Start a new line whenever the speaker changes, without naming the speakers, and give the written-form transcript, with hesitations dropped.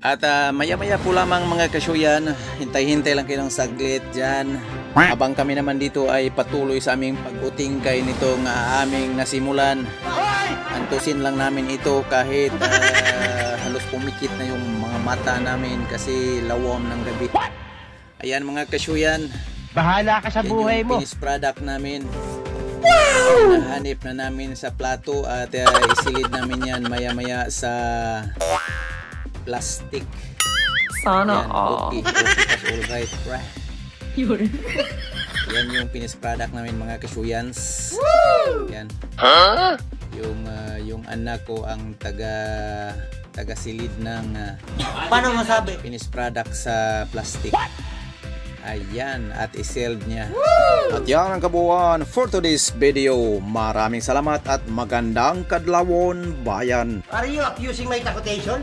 At maya-maya po lamang mga kasyuyan, hintay-hintay lang kayo ng saglit dyan. Habang kami naman dito ay patuloy sa aming pag-utingkay nito nga aming nasimulan. Antusin lang namin ito kahit halos pumikit na yung mga mata namin kasi lawom ng gabi. Ayan mga kasyuyan,
bahala ka sa buhay mo.
Yung finished product namin. Nahanip na namin sa plato at isilid namin yan maya-maya sa plastic.
Sana
all. Okay, all right, right. Yan yung finished product namin mga kasyuyans. Yan. Yung anak ko ang taga-silid ng
paano masabi?
Finished product sa plastic. Ayan, at isealed niya. At yan ang kabuuan for today's video. Maraming salamat at magandang kadlawon bayan.
Are you accusing my takutation?